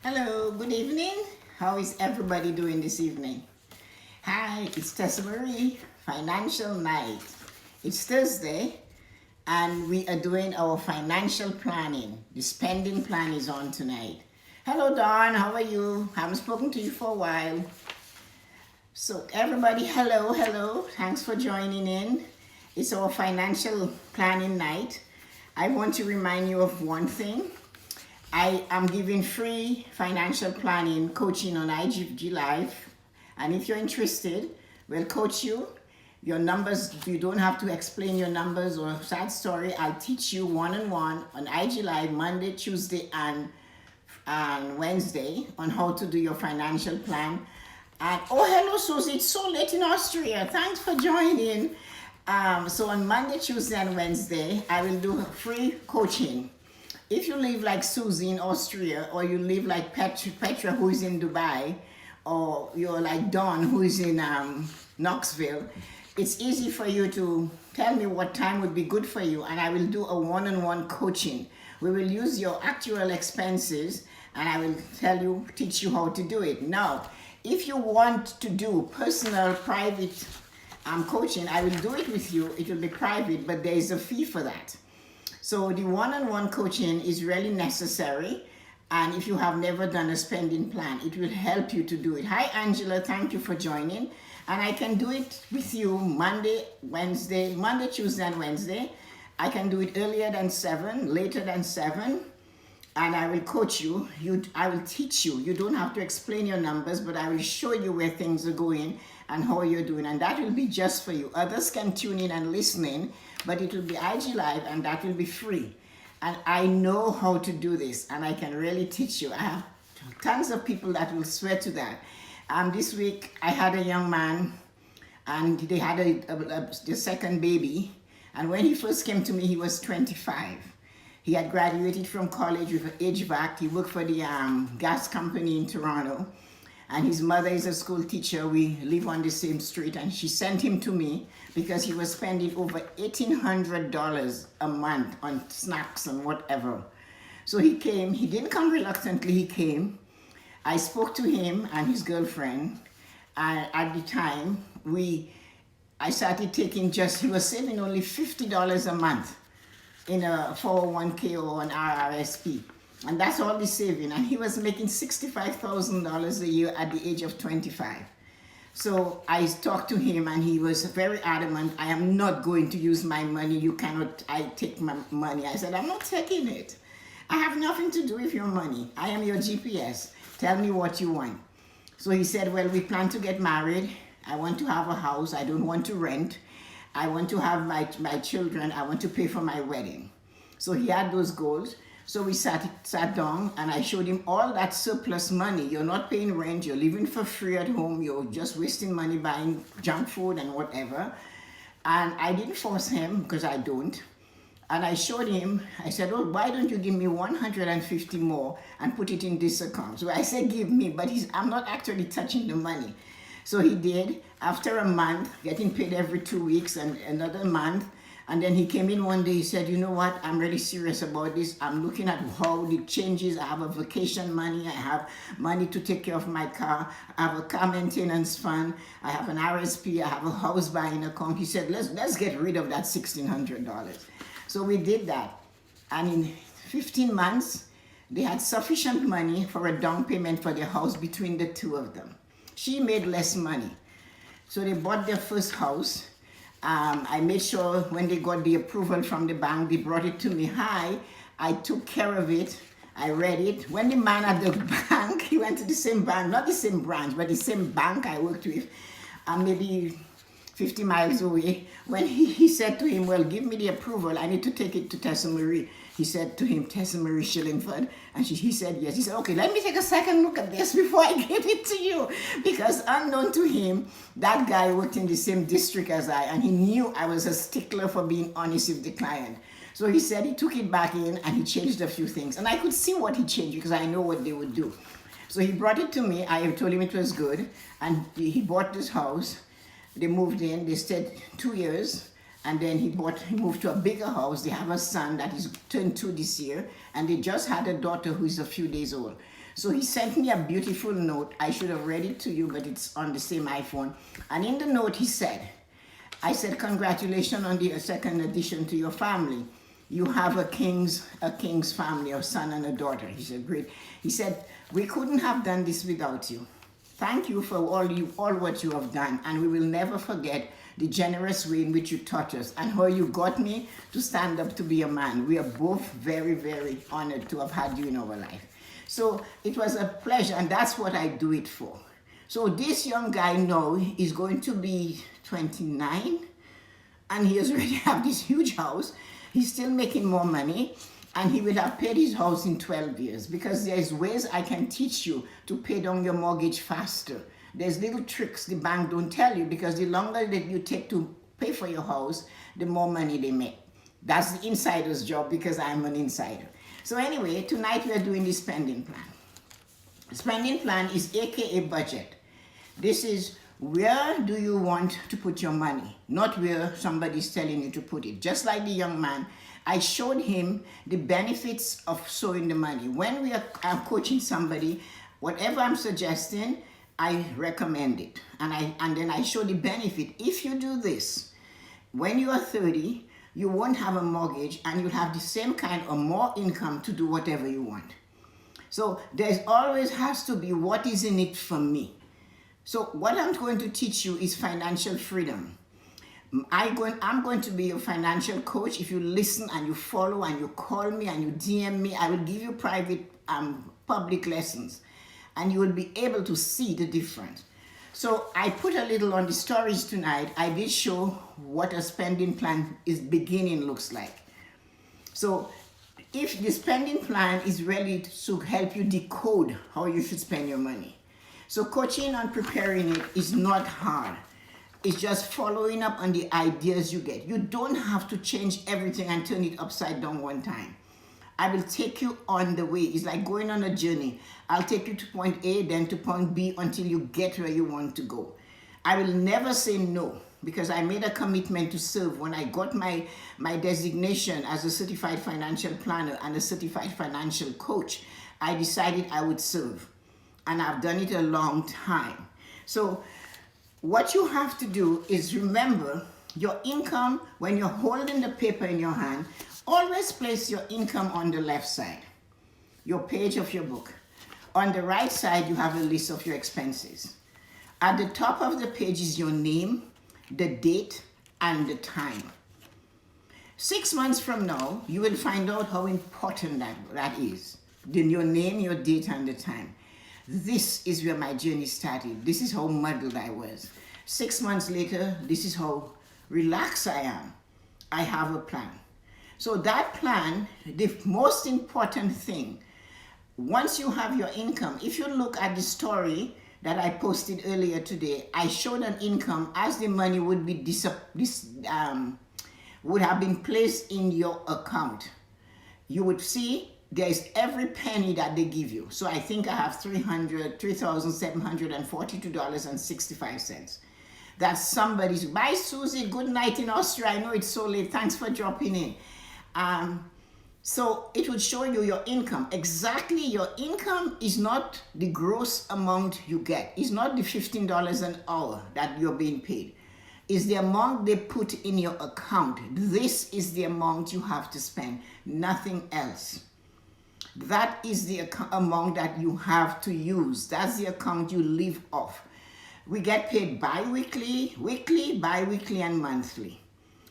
Hello, good evening. How is everybody doing this evening? Hi, it's Tessa-Marie, Financial Night. It's Thursday and we are doing our financial planning. The spending plan is on tonight. Hello, Dawn, how are you? Haven't spoken to you for a while. So everybody, hello. Thanks for joining in. It's our financial planning night. I want to remind you of one thing. I am giving free financial planning coaching on IG Live. And if you're interested, we'll coach you. Your numbers, you don't have to explain your numbers or sad story. I'll teach you one-on-one on IG Live Monday, Tuesday, and Wednesday on how to do your financial plan. And oh, hello, Susie. It's so late in Austria. Thanks for joining. So on Monday, Tuesday, and Wednesday, I will do free coaching. If you live like Susie in Austria, or you live like Petra who is in Dubai, or you're like Dawn who is in Knoxville, it's easy for you to tell me what time would be good for you, and I will do a one-on-one coaching. We will use your actual expenses, and I will teach you how to do it. Now, if you want to do personal, private coaching, I will do it with you. It will be private, but there is a fee for that. So the one-on-one coaching is really necessary. And if you have never done a spending plan, it will help you to do it. Hi, Angela. Thank you for joining. And I can do it with you Monday, Tuesday, and Wednesday. I can do it earlier than 7, later than 7. And I will coach you. I will teach you. You don't have to explain your numbers, but I will show you where things are going and how you're doing. And that will be just for you. Others can tune in and listen in, but it will be IG Live and that will be free. And I know how to do this and I can really teach you. I have tons of people that will swear to that. This week I had a young man and they had the second baby. And when he first came to me, he was 25. He had graduated from college with an HVAC. He worked for the gas company in Toronto. And his mother is a school teacher. We live on the same street. And she sent him to me because he was spending over $1,800 a month on snacks and whatever. So he came. He didn't come reluctantly. He came. I spoke to him and his girlfriend. And at the time, I started taking he was saving only $50 a month in a 401k or an RRSP. And that's all the saving. And he was making $65,000 a year at the age of 25. So I talked to him and he was very adamant, I am not going to use my money. I take my money. I said, I'm not taking it. I have nothing to do with your money. I am your GPS. Tell me what you want. So he said, well, we plan to get married. I want to have a house. I don't want to rent. I want to have my children. I want to pay for my wedding. So he had those goals. So we sat down and I showed him all that surplus money. You're not paying rent. You're living for free at home. You're just wasting money buying junk food and whatever. And I didn't force him because I don't. And I showed him, I said, oh, why don't you give me 150 more and put it in this account? So I said, give me, but I'm not actually touching the money. So he did. After a month, getting paid every 2 weeks and another month. And then he came in one day, he said, you know what, I'm really serious about this. I'm looking at how it changes. I have a vacation money. I have money to take care of my car. I have a car maintenance fund. I have an RSP. I have a house buying account. He said, let's get rid of that $1,600. So we did that. And in 15 months, they had sufficient money for a down payment for their house between the two of them. She made less money. So they bought their first house. I made sure when they got the approval from the bank, they brought it to me. Hi, I took care of it. I read it. When the man at the bank, he went to the same bank, not the same branch, but the same bank I worked with, maybe 50 miles away. When he said to him, well, give me the approval. I need to take it to Tessa-Marie. He said to him, Tessa-Marie Shillingford. And he said, yes. He said, okay, let me take a second look at this before I give it to you. Because unknown to him, that guy worked in the same district as I, and he knew I was a stickler for being honest with the client. So he said he took it back in and he changed a few things. And I could see what he changed because I know what they would do. So he brought it to me. I told him it was good. And he bought this house. They moved in. They stayed 2 years. And then he moved to a bigger house. They have a son that is turned 2 this year. And they just had a daughter who is a few days old. So he sent me a beautiful note. I should have read it to you, but it's on the same iPhone. And in the note he said, I said, congratulations on the second addition to your family. You have a king's family, a son and a daughter. He said, great. He said, we couldn't have done this without you. Thank you for all what you have done, and we will never forget the generous way in which you taught us and how you got me to stand up to be a man. We are both very, very honored to have had you in our life. So it was a pleasure, and that's what I do it for. So this young guy now is going to be 29, and he has already have this huge house. He's still making more money, and he will have paid his house in 12 years, because there's ways I can teach you to pay down your mortgage faster. There's little tricks the bank don't tell you, because the longer that you take to pay for your house, the more money they make. That's the insider's job, because I'm an insider. So anyway, tonight we are doing the spending plan. Spending plan is AKA budget. This is where do you want to put your money, not where somebody's telling you to put it. Just like the young man, I showed him the benefits of sowing the money. When we are coaching somebody, whatever I'm suggesting, I recommend it. And then I show the benefit. If you do this, when you are 30, you won't have a mortgage, and you'll have the same kind or more income to do whatever you want. So there's always has to be what is in it for me. So what I'm going to teach you is financial freedom. I'm going to be your financial coach. If you listen and you follow and you call me and you DM me, I will give you private public lessons, and you will be able to see the difference. So I put a little on the stories tonight. I did show what a spending plan is beginning looks like. So if the spending plan is really to help you decode how you should spend your money. So coaching and preparing it is not hard. It's just following up on the ideas you get. You don't have to change everything and turn it upside down one time. I will take you on the way. It's like going on a journey. I'll take you to point A, then to point B until you get where you want to go. I will never say no, because I made a commitment to serve. When I got my designation as a certified financial planner and a certified financial coach, I decided I would serve. And I've done it a long time. So what you have to do is remember your income. When you're holding the paper in your hand, always place your income on the left side, your page of your book. On the right side, you have a list of your expenses. At the top of the page is your name, the date, and the time. 6 months from now, you will find out how important that is. Then your name, your date, and the time. This is where my journey started. This is how muddled I was. 6 months later, this is how relaxed I am. I have a plan. So that plan, the most important thing, once you have your income, if you look at the story that I posted earlier today, I showed an income as the money would be would have been placed in your account. You would see there's every penny that they give you. So I think I have $3,742.65. That's somebody's. Bye, Susie. Good night in Austria. I know it's so late. Thanks for dropping in. So it would show you your income. Exactly, your income is not the gross amount you get. It's not the $15 an hour that you're being paid. It's the amount they put in your account. This is the amount you have to spend, nothing else. That is the amount that you have to use. That's the account you live off. We get paid bi-weekly, weekly, bi-weekly, and monthly.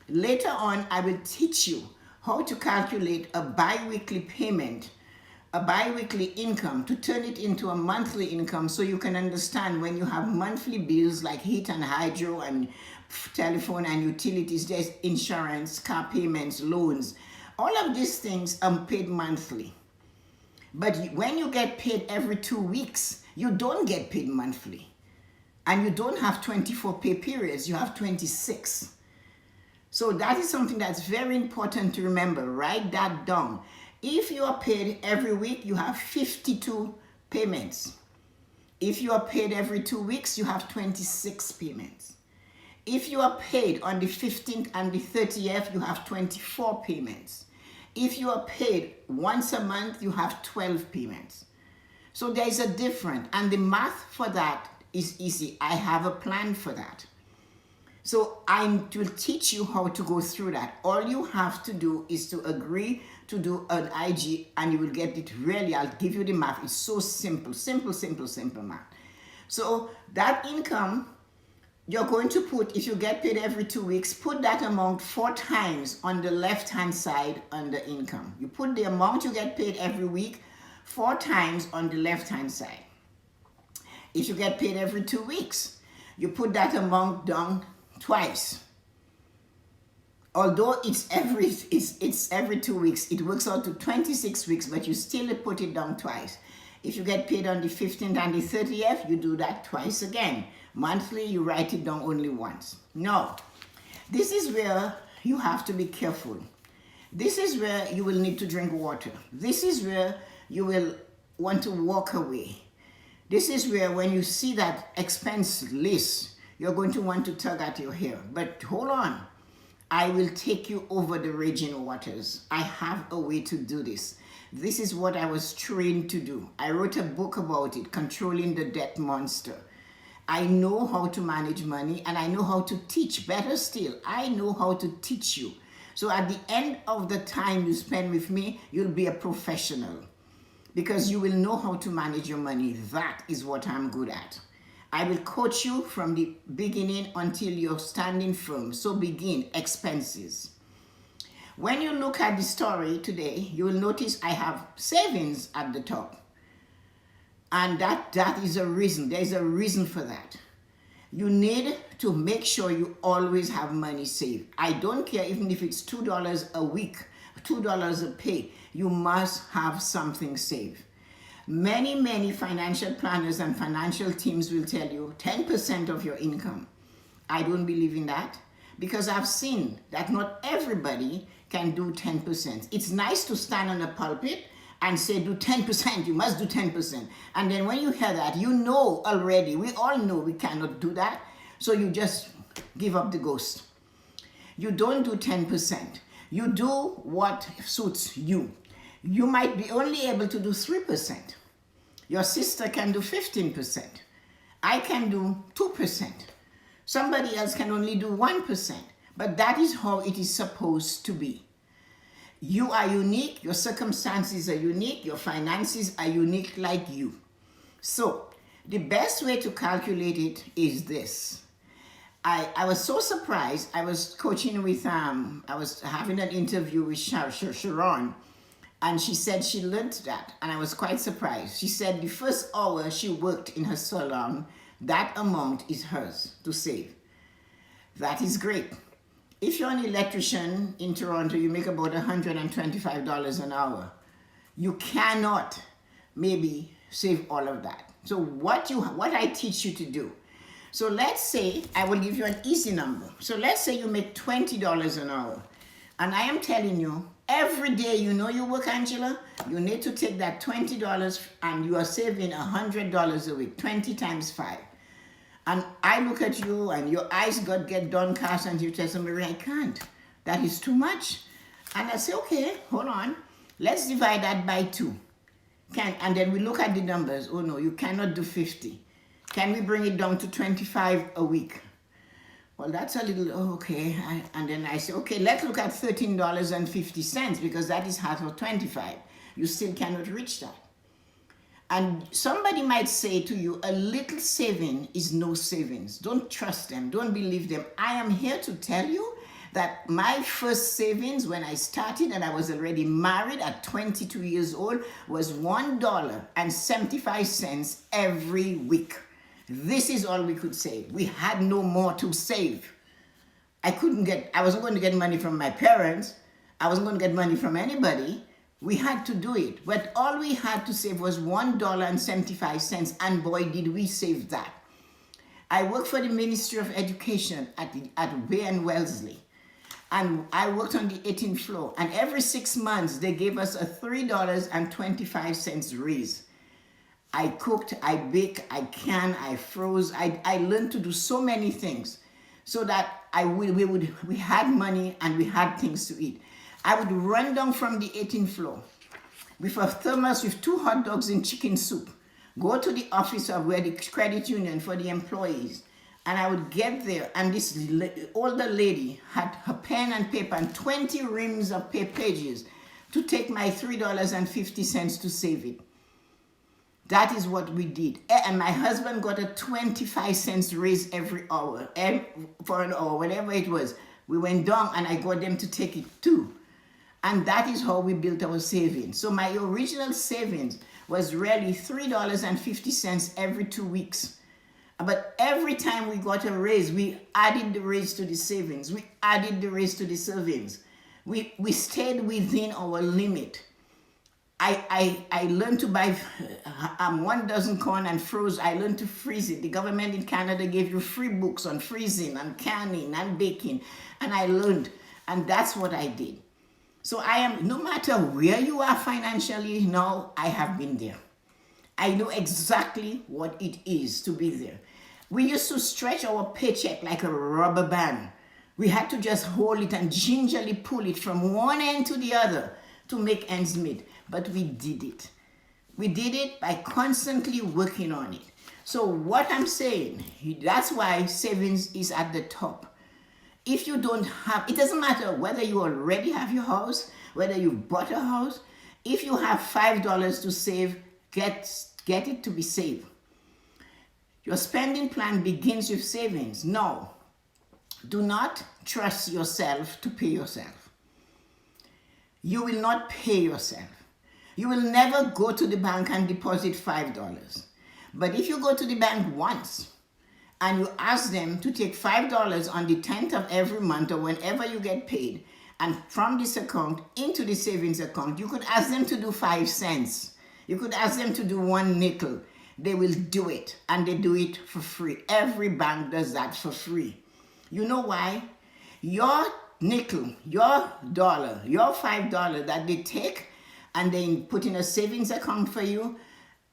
Later on, I will teach you how to calculate a bi-weekly payment, a bi-weekly income, to turn it into a monthly income, so you can understand when you have monthly bills like heat and hydro and telephone and utilities, there's insurance, car payments, loans. All of these things are paid monthly. But when you get paid every 2 weeks, you don't get paid monthly. And you don't have 24 pay periods, you have 26. So that is something that's very important to remember. Write that down. If you are paid every week, you have 52 payments. If you are paid every 2 weeks, you have 26 payments. If you are paid on the 15th and the 30th, you have 24 payments. If you are paid once a month, you have 12 payments. So there is a difference, and the math for that is easy. I have a plan for that. So I will teach you how to go through that. All you have to do is to agree to do an IG, and you will get it. Really, I'll give you the math. It's so simple, simple math. So that income, you're going to put, if you get paid every 2 weeks, put that amount 4 times on the left-hand side under income. You put the amount you get paid every week 4 times on the left-hand side. If you get paid every 2 weeks, you put that amount down twice. Although it's every 2 weeks, it works out to 26 weeks, but you still put it down twice. If you get paid on the 15th and the 30th, you do that twice again. Monthly, you write it down only once. No, this is where you have to be careful. This is where you will need to drink water. This is where you will want to walk away. This is where when you see that expense list, you're going to want to tug at your hair. But hold on. I will take you over the raging waters. I have a way to do this. This is what I was trained to do. I wrote a book about it, Controlling the Debt Monster. I know how to manage money, and I know how to teach. Better still, I know how to teach you. So at the end of the time you spend with me, you'll be a professional, because you will know how to manage your money. That is what I'm good at. I will coach you from the beginning until you're standing firm. So begin expenses. When you look at the story today, you will notice I have savings at the top. And that is a reason. There is a reason for that. You need to make sure you always have money saved. I don't care even if it's $2 a week, $2 a pay. You must have something saved. Many financial planners and financial teams will tell you 10% of your income. I don't believe in that, because I've seen that not everybody can do 10%. It's nice to stand on a pulpit and say, do 10%, you must do 10%. And then when you hear that, you know already, we all know we cannot do that. So you just give up the ghost. You don't do 10%. You do what suits you. You might be only able to do 3%. Your sister can do 15%. I can do 2%. Somebody else can only do 1%. But that is how it is supposed to be. You are unique, your circumstances are unique, your finances are unique like you. So the best way to calculate it is this. I was so surprised. I was coaching with, I was having an interview with Sharon, and she said she learned that, and I was quite surprised. She said the first hour she worked in her salon, that amount is hers to save. That is great. If you're an electrician in Toronto, you make about $125 an hour. You cannot maybe save all of that. So what I teach you to do. So let's say, I will give you an easy number. So let's say you make $20 an hour. And I am telling you, every day you know you work, Angela, you need to take that $20 and you are saving $100 a week, 20 times 5. And I look at you and your eyes get downcast and you tell somebody, I can't. That is too much. And I say, okay, hold on. Let's divide that by 2. And then we look at the numbers. Oh no, you cannot do 50. Can we bring it down to 25 a week? Well, that's a little, okay. And then I say, okay, let's look at $13.50 because that is half of 25. You still cannot reach that. And somebody might say to you, a little saving is no savings. Don't trust them. Don't believe them. I am here to tell you that my first savings when I started, and I was already married at 22 years old, was $1.75 every week. This is all we could save. We had no more to save. I wasn't going to get money from my parents. I wasn't going to get money from anybody. We had to do it. But all we had to save was $1.75, and boy, did we save that. I worked for the Ministry of Education at Bay and Wellesley. And I worked on the 18th floor. And every 6 months, they gave us a $3.25 raise. I cooked, I baked, I canned, I froze. I learned to do so many things so that we had money and we had things to eat. I would run down from the 18th floor with a thermos with 2 hot dogs and chicken soup go to the office of where the credit union for the employees. And I would get there, and this older lady had her pen and paper and 20 reams of pages to take my $3.50 to save it. That is what we did. And my husband got a 25 cents raise every hour, for an hour, whatever it was. We went down and I got them to take it too. And that is how we built our savings. So my original savings was really $3.50 every 2 weeks. But every time we got a raise, we added the raise to the savings. We added the raise to the savings. We stayed within our limit. I learned to buy 1 dozen corn and froze. I learned to freeze it. The government in Canada gave you free books on freezing and canning and baking. And I learned. And that's what I did. So I am, no matter where you are financially now, I have been there. I know exactly what it is to be there. We used to stretch our paycheck like a rubber band. We had to just hold it and gingerly pull it from one end to the other to make ends meet. But we did it. We did it by constantly working on it. So what I'm saying, that's why savings is at the top. If you don't have, it doesn't matter whether you already have your house, whether you bought a house. If you have $5 to save, get it to be saved. Your spending plan begins with savings. No, do not trust yourself to pay yourself. You will not pay yourself. You will never go to the bank and deposit $5. But if you go to the bank once and you ask them to take $5 on the 10th of every month or whenever you get paid, and from this account into the savings account, you could ask them to do 5 cents. You could ask them to do 1 nickel. They will do it, and they do it for free. Every bank does that for free. You know why? Your nickel, your dollar, your $5 that they take and they put in a savings account for you,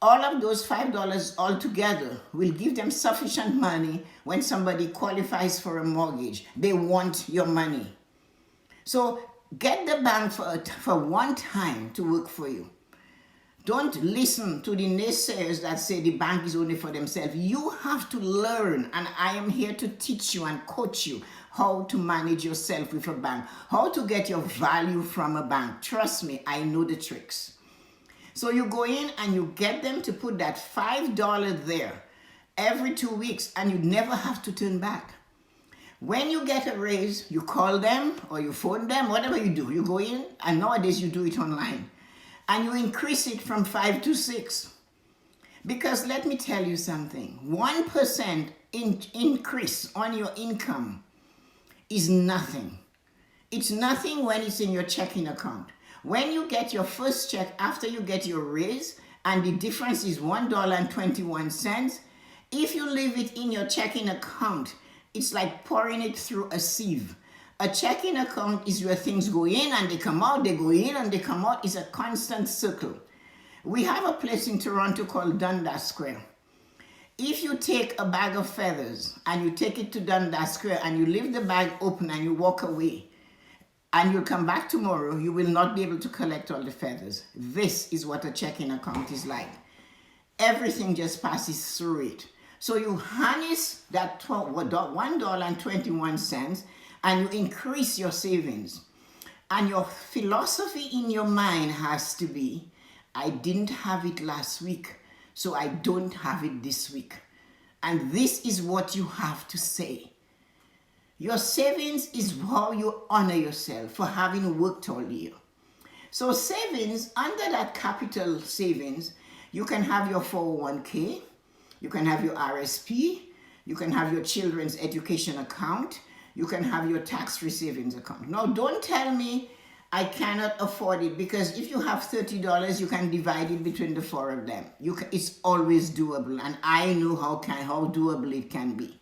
all of those $5 altogether will give them sufficient money when somebody qualifies for a mortgage. They want your money. So get the bank for one time to work for you. Don't listen to the naysayers that say the bank is only for themselves. You have to learn, and I am here to teach you and coach you how to manage yourself with a bank, how to get your value from a bank. Trust me, I know the tricks. So you go in and you get them to put that $5 there every 2 weeks, and you never have to turn back. When you get a raise, you call them or you phone them, whatever you do. You go in, and nowadays you do it online, and you increase it from 5 to 6. Because let me tell you something, 1% increase on your income is nothing. It's nothing when it's in your checking account. When you get your first check after you get your raise and the difference is $1.21, if you leave it in your checking account, it's like pouring it through a sieve. A checking account is where things go in and they come out, they go in and they come out. It's a constant circle. We have a place in Toronto called Dundas Square. If you take a bag of feathers and you take it to Dundas Square and you leave the bag open and you walk away and you come back tomorrow, you will not be able to collect all the feathers. This is what a checking account is like. Everything just passes through it. So you harness that $1.21 and you increase your savings. And your philosophy in your mind has to be, I didn't have it last week, so I don't have it this week. And this is what you have to say. Your savings is how you honor yourself for having worked all year. So savings, under that capital savings, you can have your 401k, you can have your RSP, you can have your children's education account, you can have your tax-free savings account. Now, don't tell me I cannot afford it, because if you have $30, you can divide it between the 4 of them. It's always doable, and I know how doable it can be.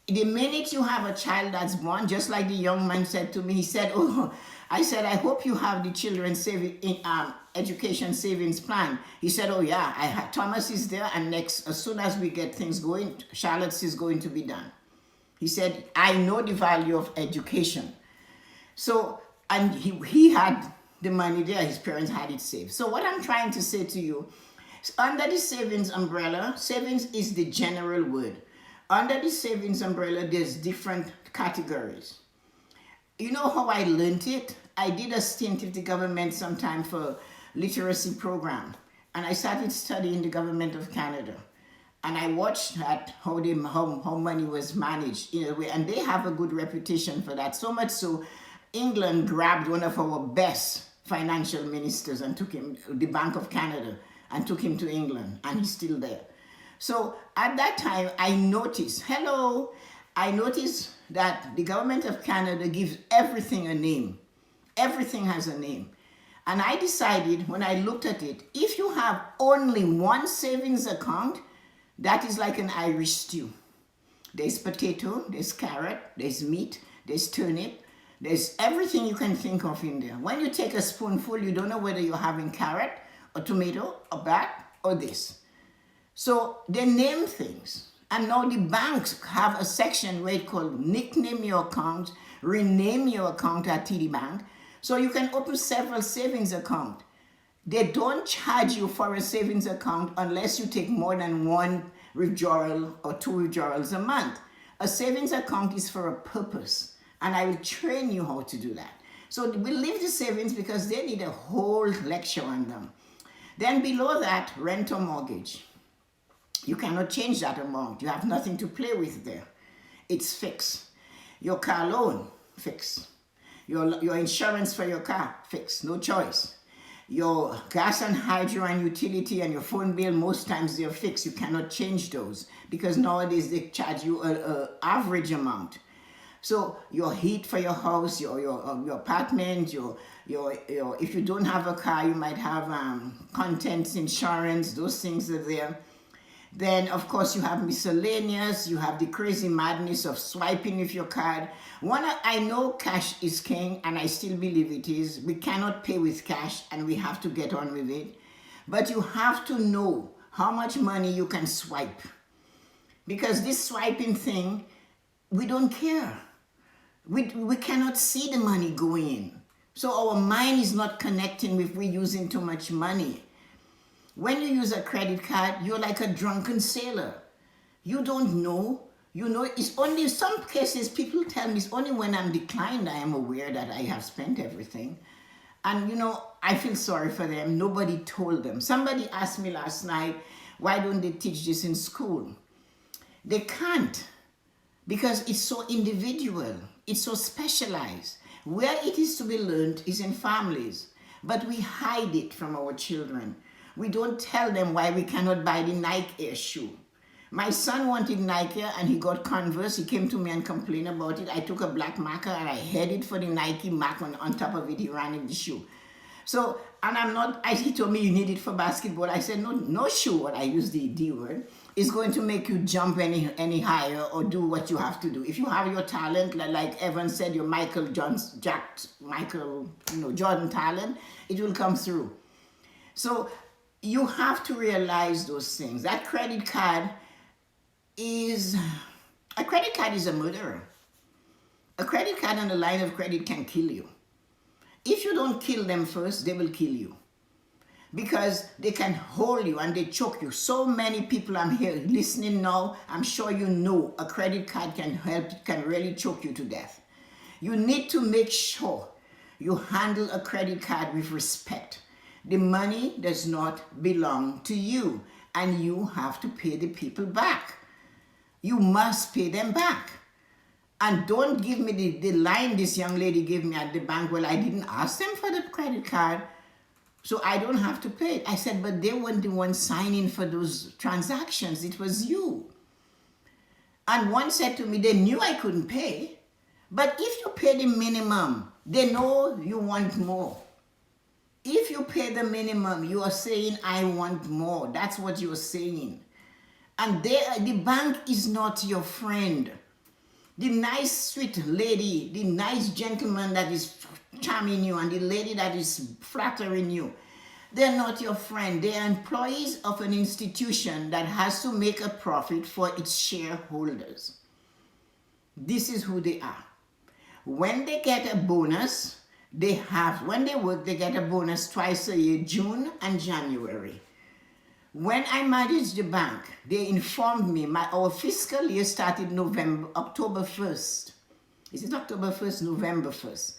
The minute you have a child that's born, just like the young man said to me, he said, I said, I hope you have the children's education savings plan. He said, oh yeah, Thomas is there, and next, as soon as we get things going, Charlotte's is going to be done. He said, I know the value of education. So, and he had the money there, his parents had it saved. So what I'm trying to say to you, Under the savings umbrella, savings is the general word. Under the savings umbrella, there's different categories. You know how I learned it? I did a stint with the government sometime for literacy program, and I started studying the government of Canada. And I watched that how money was managed in a way, and they have a good reputation for that. So much so, England grabbed one of our best financial ministers and took him, the Bank of Canada, and took him to England, and he's still there. So at that time, I noticed that the government of Canada gives everything a name. Everything has a name. And I decided when I looked at it, if you have only one savings account, that is like an Irish stew. There's potato, there's carrot, there's meat, there's turnip, there's everything you can think of in there. When you take a spoonful, you don't know whether you're having carrot or tomato or bat or this. So they name things. And now the banks have a section where it's called nickname your account, rename your account at TD Bank. So you can open several savings accounts. They don't charge you for a savings account unless you take more than one withdrawal or two withdrawals a month. A savings account is for a purpose, and I will train you how to do that. So we leave the savings because they need a whole lecture on them. Then below that, rent or mortgage. You cannot change that amount. You have nothing to play with there. It's fixed. Your car loan, fixed. Your insurance for your car, fixed. No choice. Your gas and hydro and utility and your phone bill, most times they're fixed. You cannot change those because nowadays they charge you an average amount. So your heat for your house, your apartment, your if you don't have a car, you might have contents insurance. Those things are there. Then, of course, you have miscellaneous. You have the crazy madness of swiping with your card. I know cash is king, and I still believe it is. We cannot pay with cash, and we have to get on with it. But you have to know how much money you can swipe. Because this swiping thing, we don't care. We cannot see the money going in. So our mind is not connecting if we're using too much money. When you use a credit card, you're like a drunken sailor. You don't know. You know, it's only in some cases people tell me it's only when I'm declined I am aware that I have spent everything. And you know, I feel sorry for them. Nobody told them. Somebody asked me last night, why don't they teach this in school? They can't, because it's so individual. It's so specialized. Where it is to be learned is in families, but we hide it from our children. We don't tell them why we cannot buy the Nike Air shoe. My son wanted Nike and he got Converse. He came to me and complained about it. I took a black marker and I headed for the Nike mark on top of it. He ran in the shoe. So, and he told me you need it for basketball. I said, no shoe, what I use the D word, is going to make you jump any higher or do what you have to do. If you have your talent, like Evan said, your Jordan talent, it will come through. So you have to realize those things. That credit card is a murderer. A credit card and a line of credit can kill you. If you don't kill them first, they will kill you. Because they can hold you and they choke you. So many people I'm here listening now, I'm sure you know a credit card can really choke you to death. You need to make sure you handle a credit card with respect. The money does not belong to you, and you have to pay the people back. You must pay them back. And don't give me the line this young lady gave me at the bank. Well, I didn't ask them for the credit card, so I don't have to pay it. I said, but they weren't the ones signing for those transactions. It was you. And one said to me, they knew I couldn't pay, but if you pay the minimum, they know you want more. If you pay the minimum, you are saying, I want more. That's what you're saying. And the bank is not your friend. The nice, sweet lady, the nice gentleman that is charming you, and the lady that is flattering you, they're not your friend. They are employees of an institution that has to make a profit for its shareholders. This is who they are. When they get a bonus, when they work, they get a bonus twice a year, June and January. When I managed the bank, they informed me our fiscal year started October 1st. Is it October 1st, November 1st?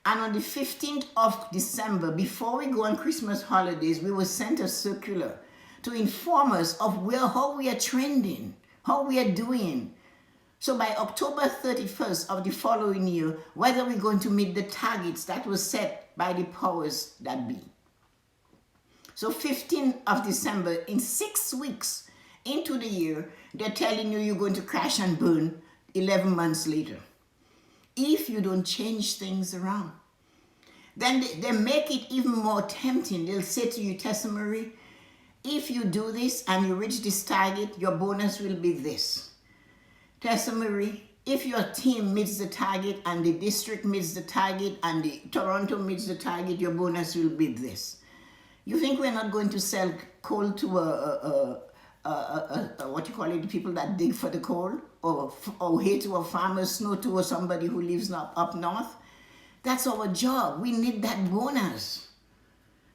And on the 15th of December, before we go on Christmas holidays, we were sent a circular to inform us of how we are trending, how we are doing. So by October 31st of the following year, whether we're going to meet the targets that were set by the powers that be. So 15th of December, in 6 weeks into the year, they're telling you you're going to crash and burn 11 months later. If you don't change things around. Then they make it even more tempting. They'll say to you, Tessa-Marie, if you do this and you reach this target, your bonus will be this. Tessa-Marie, if your team meets the target and the district meets the target and the Toronto meets the target, your bonus will be this. You think we're not going to sell coal to what you call it, the people that dig for the coal? Or hay to a farmer, snow to somebody who lives up north? That's our job. We need that bonus.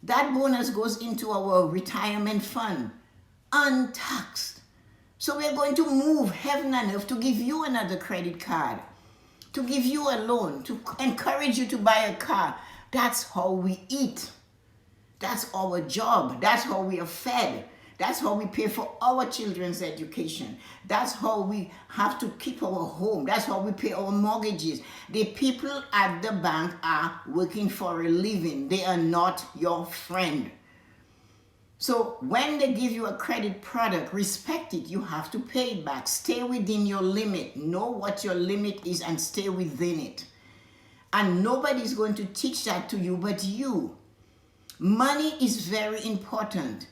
That bonus goes into our retirement fund, untaxed. So we're going to move heaven and earth to give you another credit card, to give you a loan, to encourage you to buy a car. That's how we eat. That's our job. That's how we are fed. That's how we pay for our children's education. That's how we have to keep our home. That's how we pay our mortgages. The people at the bank are working for a living. They are not your friend. So when they give you a credit product, respect it. You have to pay it back. Stay within your limit. Know what your limit is and stay within it. And nobody's going to teach that to you but you. Money is very important.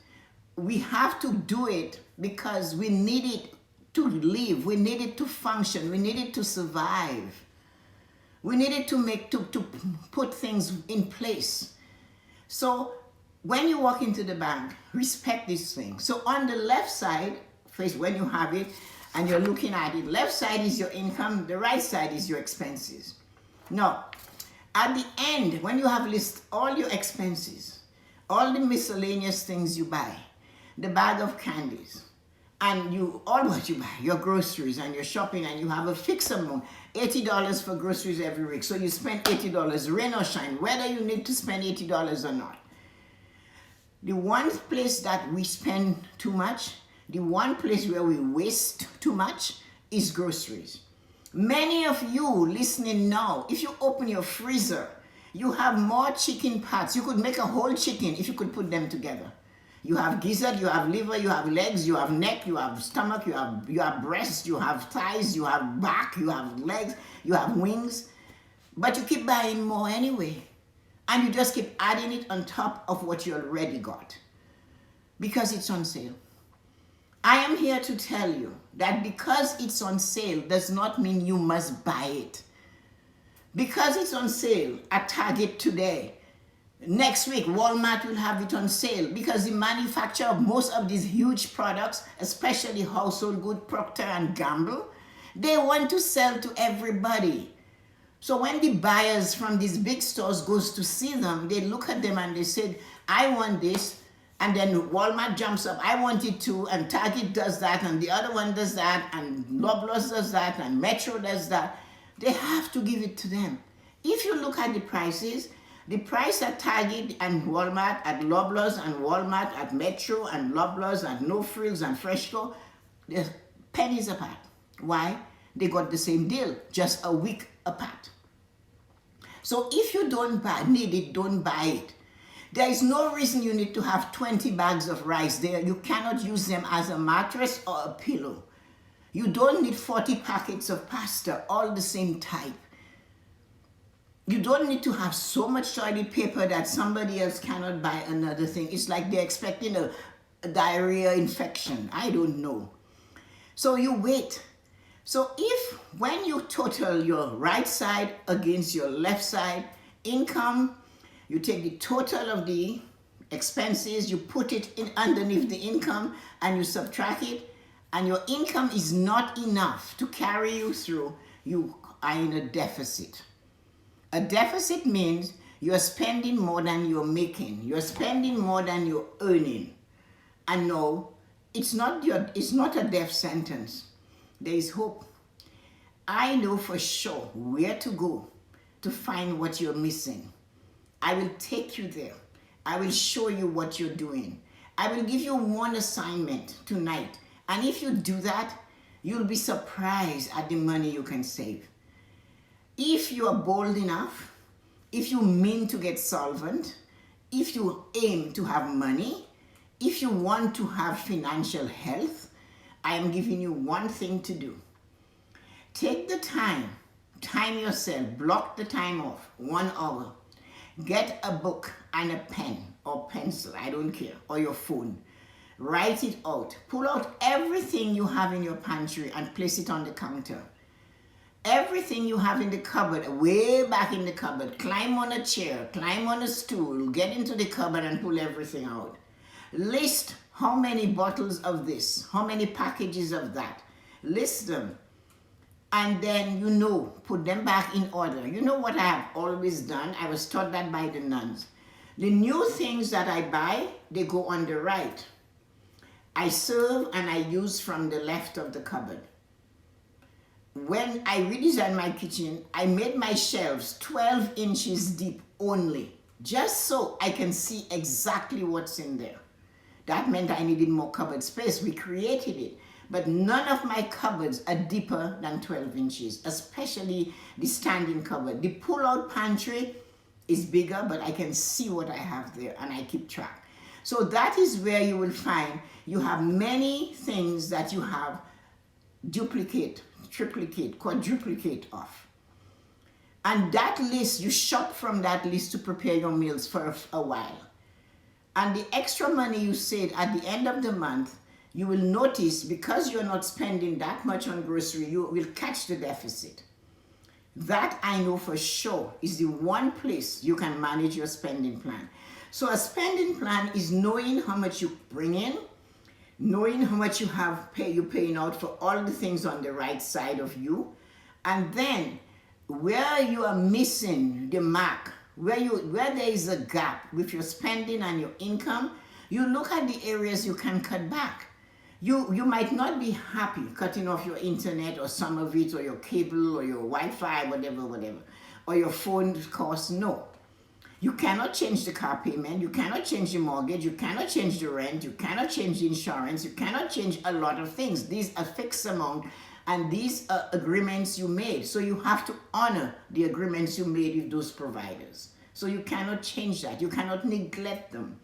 We have to do it because we need it to live. We need it to function. We need it to survive. We need it to put things in place. So when you walk into the bank, respect this thing. So on the left side, first when you have it and you're looking at it, left side is your income, the right side is your expenses. Now, at the end, when you have listed all your expenses, all the miscellaneous things you buy, the bag of candies, and all what you buy, your groceries and your shopping, and you have a fixed amount, $80 for groceries every week. So you spend $80, rain or shine, whether you need to spend $80 or not. The one place that we spend too much, the one place where we waste too much is groceries. Many of you listening now, if you open your freezer, you have more chicken parts. You could make a whole chicken if you could put them together. You have gizzard, you have liver, you have legs, you have neck, you have stomach, you have breasts, you have thighs, you have back, you have legs, you have wings. But you keep buying more anyway. And you just keep adding it on top of what you already got. Because it's on sale. I am here to tell you that because it's on sale does not mean you must buy it. Because it's on sale at Target today, next week, Walmart will have it on sale because the manufacturer of most of these huge products, especially household goods, Procter & Gamble, they want to sell to everybody. So when the buyers from these big stores goes to see them, they look at them and they say, I want this. And then Walmart jumps up, I want it too. And Target does that. And the other one does that. And Loblaws does that. And Metro does that. They have to give it to them. If you look at the prices, the price at Target and Walmart, at Loblaws and Walmart, at Metro and Loblaws and No Frills and Freshco, they're pennies apart. Why? They got the same deal, just a week apart. So if you don't need it, don't buy it. There is no reason you need to have 20 bags of rice there. You cannot use them as a mattress or a pillow. You don't need 40 packets of pasta, all the same type. You don't need to have so much toilet paper that somebody else cannot buy another thing. It's like they're expecting a diarrhea infection. I don't know. So you wait. So when you total your right side against your left side income, you take the total of the expenses, you put it in underneath the income, and you subtract it, and your income is not enough to carry you through, you are in a deficit. A deficit means you're spending more than you're making. You're spending more than you're earning. and know it's not a death sentence. There is hope. I know for sure where to go to find what you're missing. I will take you there. I will show you what you're doing. I will give you one assignment tonight. And if you do that, you'll be surprised at the money you can save. If you are bold enough, if you mean to get solvent, if you aim to have money, if you want to have financial health, I am giving you one thing to do. Take the time yourself, block the time off, 1 hour. Get a book and a pen or pencil, I don't care, or your phone. Write it out. Pull out everything you have in your pantry and place it on the counter. Everything you have in the cupboard, way back in the cupboard, climb on a chair, climb on a stool, get into the cupboard and pull everything out. List how many bottles of this, how many packages of that. List them. And then, put them back in order. You know what I have always done? I was taught that by the nuns. The new things that I buy, they go on the right. I serve and I use from the left of the cupboard. When I redesigned my kitchen, I made my shelves 12 inches deep only, just so I can see exactly what's in there. That meant I needed more cupboard space. We created it. But none of my cupboards are deeper than 12 inches, especially the standing cupboard. The pull-out pantry is bigger, but I can see what I have there and I keep track. So that is where you will find you have many things that you have duplicate, triplicate, quadruplicate of. And that list, you shop from that list to prepare your meals for a while. And the extra money you save at the end of the month, you will notice because you're not spending that much on grocery, you will catch the deficit. That I know for sure is the one place you can manage your spending plan. So a spending plan is knowing how much you bring in, knowing how much you're paying out for all the things on the right side of you, and then where you are missing the mark, where there is a gap with your spending and your income, you look at the areas you can cut back. You might not be happy cutting off your internet or some of it, or your cable or your Wi-Fi, whatever, or your phone costs. No. You cannot change the car payment, you cannot change the mortgage, you cannot change the rent, you cannot change the insurance, you cannot change a lot of things. These are fixed amount and these are agreements you made. So you have to honor the agreements you made with those providers. So you cannot change that, you cannot neglect them.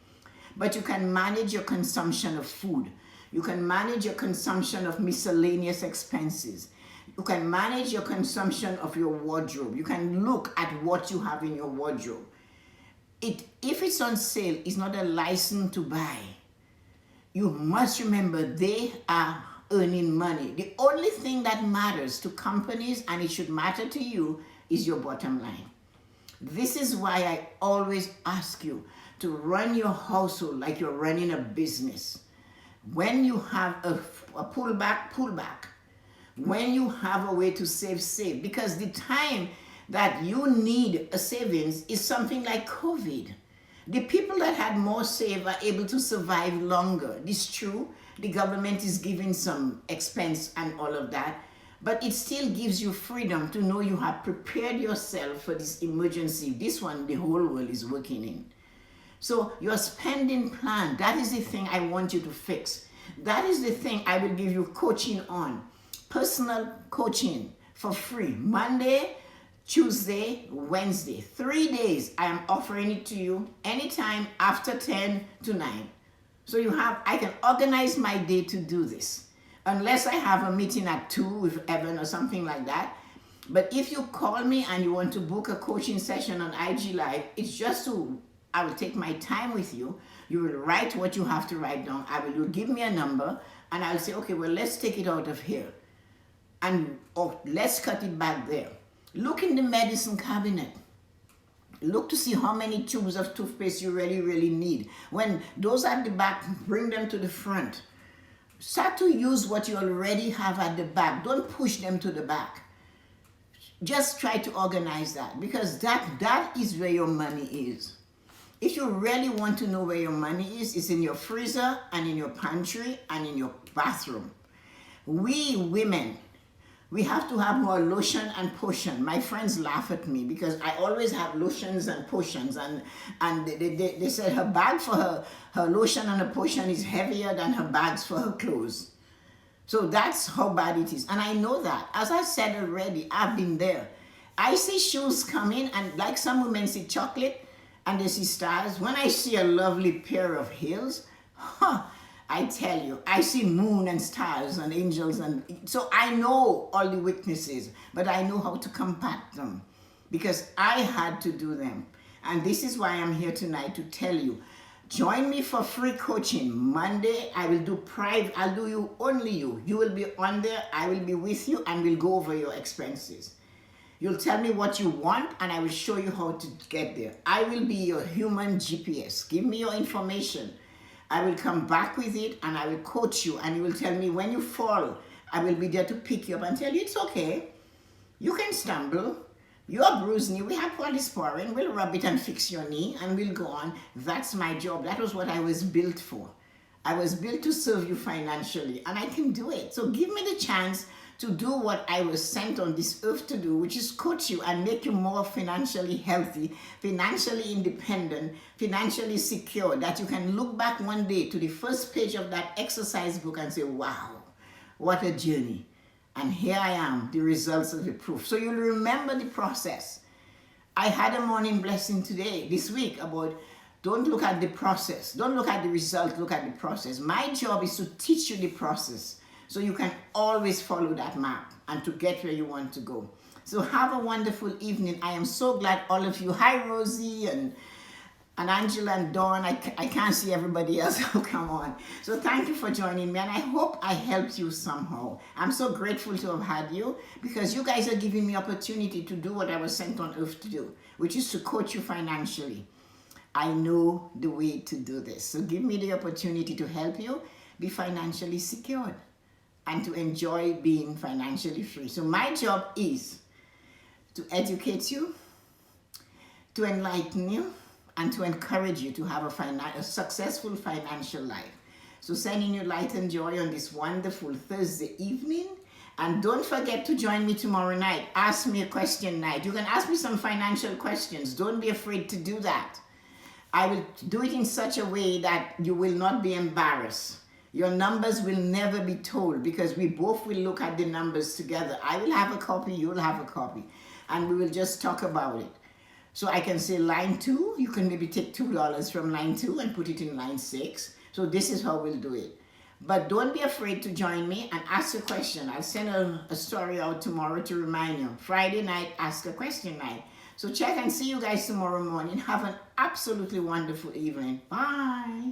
But you can manage your consumption of food. You can manage your consumption of miscellaneous expenses. You can manage your consumption of your wardrobe. You can look at what you have in your wardrobe. If it's on sale, it's not a license to buy. You must remember they are earning money. The only thing that matters to companies, and it should matter to you, is your bottom line. This is why I always ask you to run your household like you're running a business. When you have a pullback. When you have a way to save. Because the time that you need a savings is something like COVID. The people that had more save are able to survive longer. It's true, the government is giving some expense and all of that, but it still gives you freedom to know you have prepared yourself for this emergency. This one, the whole world is working in. So your spending plan, that is the thing I want you to fix. That is the thing I will give you coaching on. Personal coaching for free. Monday, Tuesday, Wednesday. 3 days I am offering it to you anytime after 10 to 9. So I can organize my day to do this. Unless I have a meeting at 2 with Evan or something like that. But if you call me and you want to book a coaching session on IG Live, it's just I will take my time with you. You will write what you have to write down. You'll give me a number and I'll say, okay, well, let's take it out of here. Or let's cut it back there. Look in the medicine cabinet. Look to see how many tubes of toothpaste you really, really need. When those at the back, bring them to the front. Start to use what you already have at the back. Don't push them to the back. Just try to organize that, because that is where your money is. If you really want to know where your money is, it's in your freezer and in your pantry and in your bathroom. We women, we have to have more lotion and potion. My friends laugh at me because I always have lotions and potions, and they said her bag for her lotion and her potion is heavier than her bags for her clothes. So that's how bad it is. And I know that. As I said already, I've been there. I see shoes come in, and like some women see chocolate and they see stars. When I see a lovely pair of heels, I tell you, I see moon and stars and angels. And so I know all the weaknesses, but I know how to combat them because I had to do them. And this is why I'm here tonight to tell you, join me for free coaching. Monday, I will do private. I'll do you, only you. You will be on there. I will be with you and we'll go over your expenses. You'll tell me what you want and I will show you how to get there. I will be your human GPS. Give me your information. I will come back with it and I will coach you, and you will tell me when you fall. I will be there to pick you up and tell you it's okay. You can stumble. Your bruised knee, we have polysporin. We'll rub it and fix your knee and we'll go on. That's my job. That was what I was built for. I was built to serve you financially, and I can do it. So give me the chance to do what I was sent on this earth to do, which is coach you and make you more financially healthy, financially independent, financially secure, that you can look back one day to the first page of that exercise book and say, wow, what a journey. And here I am, the results of the proof. So you'll remember the process. I had a morning blessing today, this week, about don't look at the process. Don't look at the result, look at the process. My job is to teach you the process so you can always follow that map and to get where you want to go. So have a wonderful evening. I am so glad all of you. Hi, Rosie and Angela and Dawn. I can't see everybody else who come on. So thank you for joining me, and I hope I helped you somehow. I'm so grateful to have had you because you guys are giving me opportunity to do what I was sent on earth to do, which is to coach you financially. I know the way to do this. So give me the opportunity to help you be financially secured and to enjoy being financially free. So my job is to educate you, to enlighten you, and to encourage you to have a successful financial life. So sending you light and joy on this wonderful Thursday evening. And don't forget to join me tomorrow night. Ask me a question night. You can ask me some financial questions. Don't be afraid to do that. I will do it in such a way that you will not be embarrassed. Your numbers will never be told because we both will look at the numbers together. I will have a copy, you will have a copy, and we will just talk about it. So I can say line 2, you can maybe take $2 from line 2 and put it in line 6. So this is how we'll do it. But don't be afraid to join me and ask a question. I'll send a story out tomorrow to remind you. Friday night, ask a question night. So check and see you guys tomorrow morning. Have an absolutely wonderful evening. Bye.